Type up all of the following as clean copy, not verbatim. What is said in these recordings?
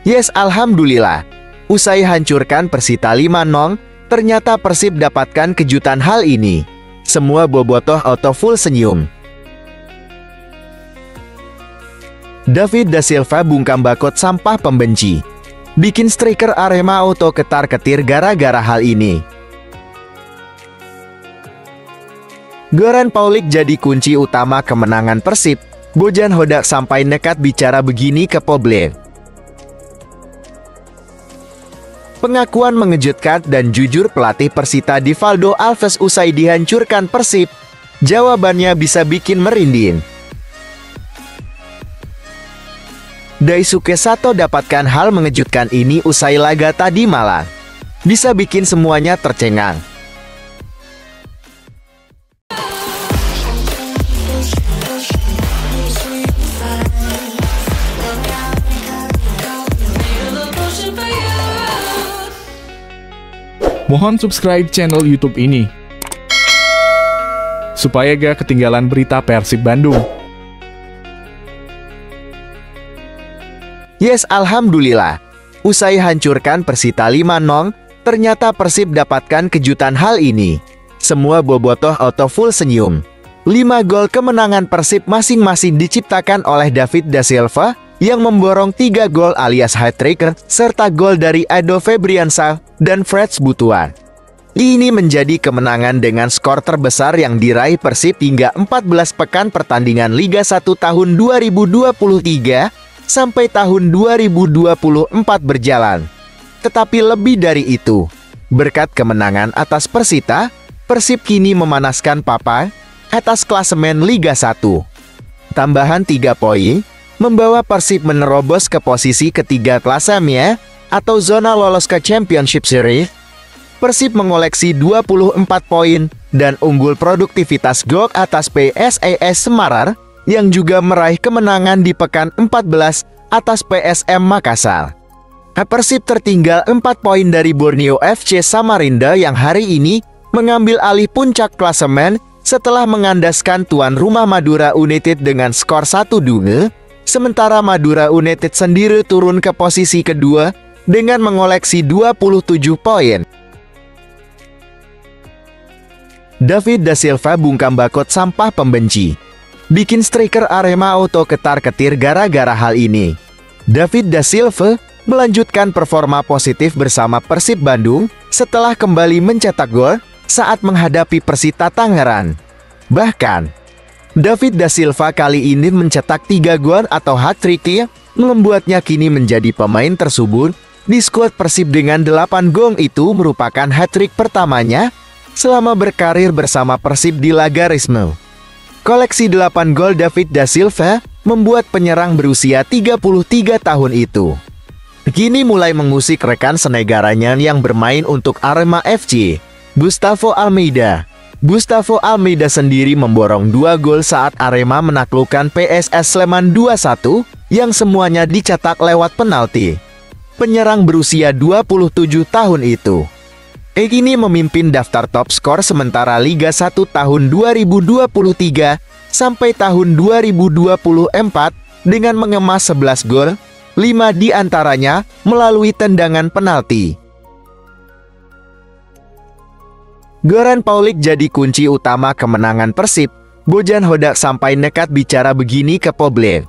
Yes, alhamdulillah. Usai hancurkan Persita 5-0, ternyata Persib dapatkan kejutan hal ini. Semua bobotoh auto full senyum. David Da Silva bungkam bakot sampah pembenci. Bikin striker Arema auto ketar-ketir gara-gara hal ini. Goran Paulik jadi kunci utama kemenangan Persib. Bojan Hodak sampai nekat bicara begini ke publik. Pengakuan mengejutkan dan jujur pelatih Persita Divaldo Alves usai dihancurkan Persib. Jawabannya bisa bikin merinding. Daisuke Sato dapatkan hal mengejutkan ini usai laga tadi malam. Bisa bikin semuanya tercengang. Mohon subscribe channel YouTube ini supaya gak ketinggalan berita Persib Bandung. Yes, alhamdulillah. Usai hancurkan Persita 5-0, ternyata Persib dapatkan kejutan hal ini. Semua bobotoh auto full senyum. 5 gol kemenangan Persib masing-masing diciptakan oleh David Da Silva yang memborong 3 gol alias hat-trick serta gol dari Edo Febriansah dan Freds Butuan. Ini menjadi kemenangan dengan skor terbesar yang diraih Persib hingga 14 pekan pertandingan Liga 1 tahun 2023 sampai tahun 2024 berjalan. Tetapi lebih dari itu, berkat kemenangan atas Persita, Persib kini memanaskan papan atas klasemen Liga 1. Tambahan 3 poin membawa Persib menerobos ke posisi ketiga klasemen atau zona lolos ke Championship Series. Persib mengoleksi 24 poin dan unggul produktivitas gol atas PSIS Semarang yang juga meraih kemenangan di pekan 14 atas PSM Makassar. Persib tertinggal 4 poin dari Borneo FC Samarinda yang hari ini mengambil alih puncak klasemen setelah mengandaskan tuan rumah Madura United dengan skor 1-2, sementara Madura United sendiri turun ke posisi kedua dengan mengoleksi 27 poin. David Da Silva bungkam bakot sampah pembenci. Bikin striker Arema auto ketar-ketir gara-gara hal ini. David Da Silva melanjutkan performa positif bersama Persib Bandung setelah kembali mencetak gol saat menghadapi Persita Tangerang. Bahkan, David Da Silva kali ini mencetak 3 gol atau hat-trick, membuatnya kini menjadi pemain tersubur di skuad Persib dengan 8 gol. Itu merupakan hat-trick pertamanya selama berkarir bersama Persib di laga resmi. Koleksi 8 gol David Da Silva membuat penyerang berusia 33 tahun itu kini mulai mengusik rekan senegaranya yang bermain untuk Arema FC, Gustavo Almeida. Gustavo Almeida sendiri memborong 2 gol saat Arema menaklukkan PSS Sleman 2-1 yang semuanya dicetak lewat penalti. Penyerang berusia 27 tahun itu kini memimpin daftar top skor sementara Liga 1 tahun 2023 sampai tahun 2024 dengan mengemas 11 gol, 5 diantaranya melalui tendangan penalti. Goran Paulik jadi kunci utama kemenangan Persib. Bojan Hodak sampai nekat bicara begini ke publik.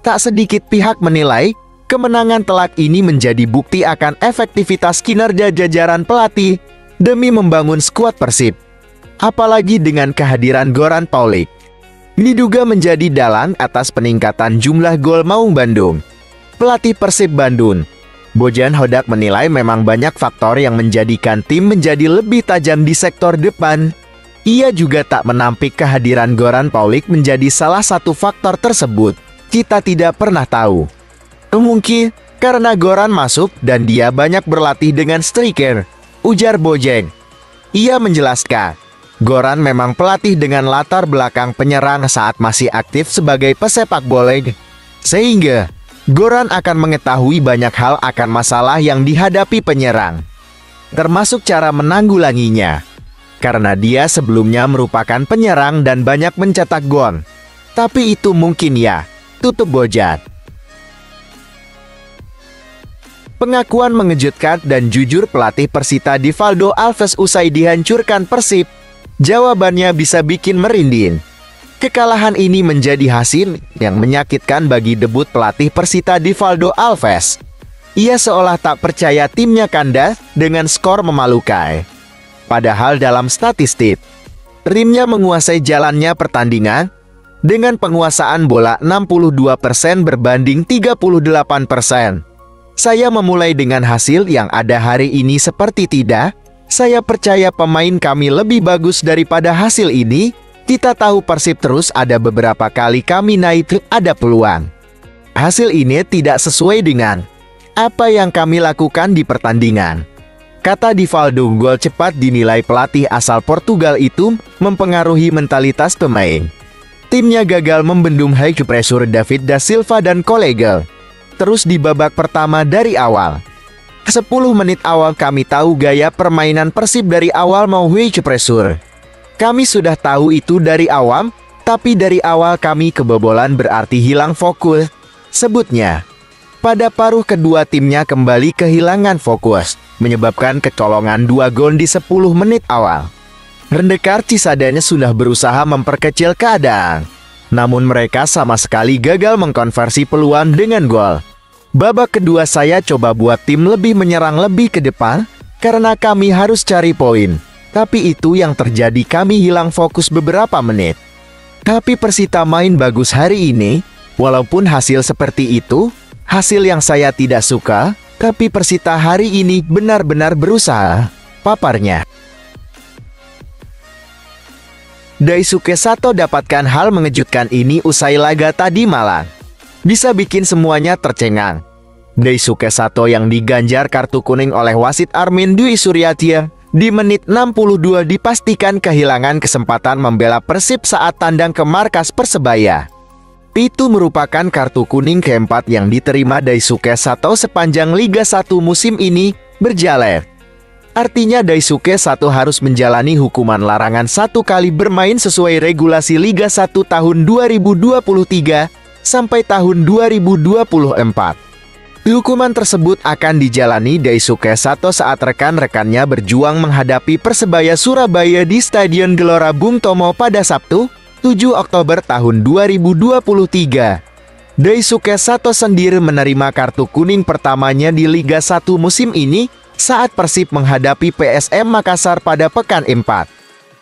Tak sedikit pihak menilai kemenangan telak ini menjadi bukti akan efektivitas kinerja jajaran pelatih demi membangun skuad Persib. Apalagi dengan kehadiran Goran Paulik, diduga menjadi dalang atas peningkatan jumlah gol Maung Bandung. Pelatih Persib Bandung, Bojan Hodak menilai memang banyak faktor yang menjadikan tim menjadi lebih tajam di sektor depan. Ia juga tak menampik kehadiran Goran Paulik menjadi salah satu faktor tersebut. Kita tidak pernah tahu. Mungkin karena Goran masuk dan dia banyak berlatih dengan striker, ujar Bojan. Ia menjelaskan, Goran memang pelatih dengan latar belakang penyerang saat masih aktif sebagai pesepak bola, sehingga Goran akan mengetahui banyak hal akan masalah yang dihadapi penyerang, termasuk cara menanggulanginya. Karena dia sebelumnya merupakan penyerang dan banyak mencetak gol. Tapi itu mungkin ya, tutup Bojan. Pengakuan mengejutkan dan jujur pelatih Persita Divaldo Alves usai dihancurkan Persib. Jawabannya bisa bikin merinding. Kekalahan ini menjadi hasil yang menyakitkan bagi debut pelatih Persita Divaldo Alves. Ia seolah tak percaya timnya kandas dengan skor memalukan. Padahal dalam statistik, timnya menguasai jalannya pertandingan dengan penguasaan bola 62% berbanding 38%. Saya memulai dengan hasil yang ada hari ini seperti tidak. Saya percaya pemain kami lebih bagus daripada hasil ini. Kita tahu Persib terus ada beberapa kali kami naik ada peluang. Hasil ini tidak sesuai dengan apa yang kami lakukan di pertandingan. Kata Divaldo, gol cepat dinilai pelatih asal Portugal itu mempengaruhi mentalitas pemain. Timnya gagal membendung high pressure David da Silva dan kolega. Terus di babak pertama dari awal. 10 menit awal kami tahu gaya permainan Persib dari awal mau high pressure. Kami sudah tahu itu dari awal, tapi dari awal kami kebobolan berarti hilang fokus. Sebutnya, pada paruh kedua timnya kembali kehilangan fokus, menyebabkan kecolongan 2 gol di 10 menit awal. Rendekar Cisadane sudah berusaha memperkecil keadaan. Namun mereka sama sekali gagal mengkonversi peluang dengan gol. Babak kedua saya coba buat tim lebih menyerang lebih ke depan, karena kami harus cari poin. Tapi itu yang terjadi, kami hilang fokus beberapa menit. Tapi Persita main bagus hari ini, walaupun hasil seperti itu, hasil yang saya tidak suka, tapi Persita hari ini benar-benar berusaha, paparnya. Daisuke Sato dapatkan hal mengejutkan ini usai laga tadi malam. Bisa bikin semuanya tercengang. Daisuke Sato yang diganjar kartu kuning oleh wasit Armin Dwi Suryatya di menit 62 dipastikan kehilangan kesempatan membela Persib saat tandang ke markas Persebaya. Itu merupakan kartu kuning keempat yang diterima Daisuke Sato sepanjang Liga 1 musim ini berjalan. Artinya Daisuke Sato harus menjalani hukuman larangan 1 kali bermain sesuai regulasi Liga 1 tahun 2023 sampai tahun 2024. Hukuman tersebut akan dijalani Daisuke Sato saat rekan-rekannya berjuang menghadapi Persebaya Surabaya di Stadion Gelora Bung Tomo pada Sabtu, 7 Oktober tahun 2023. Daisuke Sato sendiri menerima kartu kuning pertamanya di Liga 1 musim ini saat Persib menghadapi PSM Makassar pada pekan 4.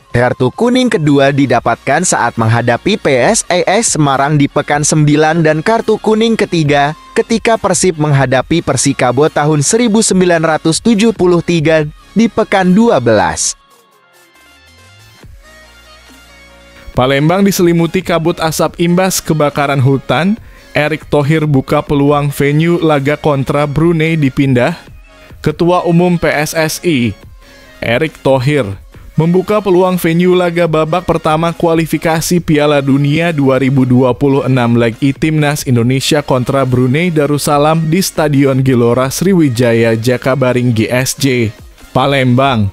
Kartu kuning kedua didapatkan saat menghadapi PSIS Semarang di pekan 9 dan kartu kuning ketiga ketika Persib menghadapi Persikabo tahun 1973 di pekan 12. Palembang diselimuti kabut asap imbas kebakaran hutan. Erick Thohir buka peluang venue laga kontra Brunei dipindah. Ketua Umum PSSI, Erick Thohir, membuka peluang venue laga babak pertama kualifikasi Piala Dunia 2026 leg Timnas Indonesia kontra Brunei Darussalam di Stadion Gelora Sriwijaya Jakabaring GSJ, Palembang,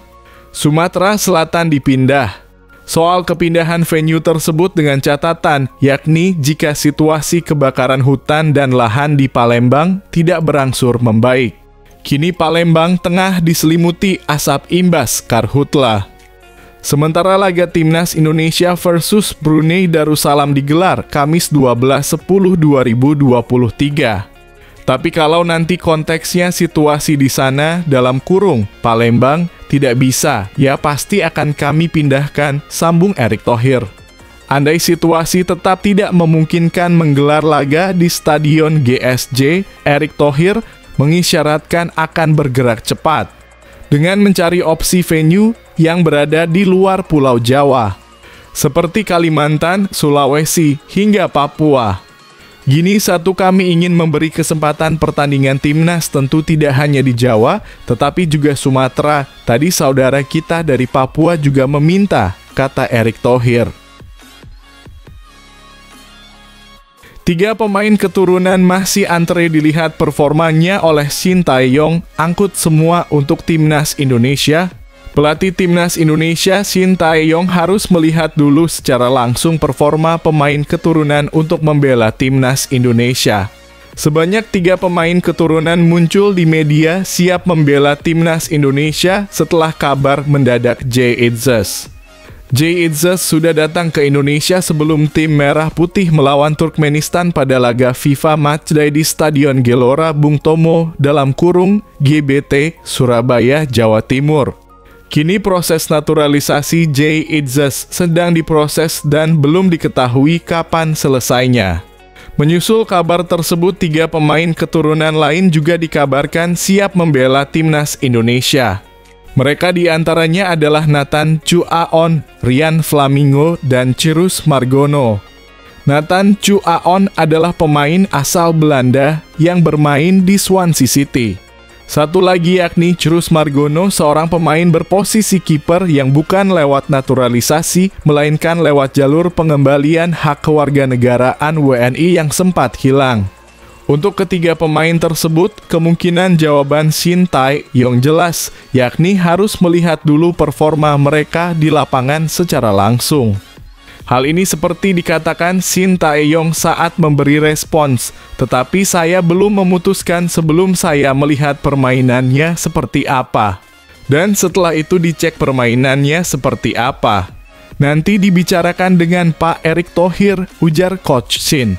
Sumatera Selatan dipindah. Soal kepindahan venue tersebut dengan catatan, yakni jika situasi kebakaran hutan dan lahan di Palembang tidak berangsur membaik. Kini Palembang tengah diselimuti asap imbas karhutla. Sementara laga Timnas Indonesia versus Brunei Darussalam digelar Kamis 12/10/2023. Tapi kalau nanti konteksnya situasi di sana dalam kurung Palembang tidak bisa, ya pasti akan kami pindahkan, sambung Erick Thohir. Andai situasi tetap tidak memungkinkan menggelar laga di Stadion GSJ, Erick Thohir mengisyaratkan akan bergerak cepat dengan mencari opsi venue yang berada di luar Pulau Jawa, seperti Kalimantan, Sulawesi, hingga Papua. Gini satu, kami ingin memberi kesempatan pertandingan timnas tentu tidak hanya di Jawa, tetapi juga Sumatera. Tadi saudara kita dari Papua juga meminta, kata Erick Thohir. 3 pemain keturunan masih antre dilihat performanya oleh Shin Tae-yong, angkut semua untuk timnas Indonesia. Pelatih timnas Indonesia Shin Tae-yong harus melihat dulu secara langsung performa pemain keturunan untuk membela timnas Indonesia. Sebanyak 3 pemain keturunan muncul di media siap membela timnas Indonesia setelah kabar mendadak Jay Itzes. Jay Itzes sudah datang ke Indonesia sebelum tim Merah Putih melawan Turkmenistan pada laga FIFA Matchday di Stadion Gelora Bung Tomo (GBT) Surabaya, Jawa Timur. Kini proses naturalisasi Jay Itzes sedang diproses dan belum diketahui kapan selesainya. Menyusul kabar tersebut, 3 pemain keturunan lain juga dikabarkan siap membela timnas Indonesia. Mereka diantaranya adalah Nathan Chuaon, Rian Flamingo, dan Cirus Margono. Nathan Chuaon adalah pemain asal Belanda yang bermain di Swansea City. Satu lagi yakni Cirus Margono, seorang pemain berposisi kiper yang bukan lewat naturalisasi, melainkan lewat jalur pengembalian hak kewarganegaraan WNI yang sempat hilang. Untuk ketiga pemain tersebut, kemungkinan jawaban Shin Tae-yong jelas, yakni harus melihat dulu performa mereka di lapangan secara langsung. Hal ini seperti dikatakan Shin Tae-yong saat memberi respons, tetapi saya belum memutuskan sebelum saya melihat permainannya seperti apa. Dan setelah itu dicek permainannya seperti apa. Nanti dibicarakan dengan Pak Erick Thohir, ujar Coach Shin.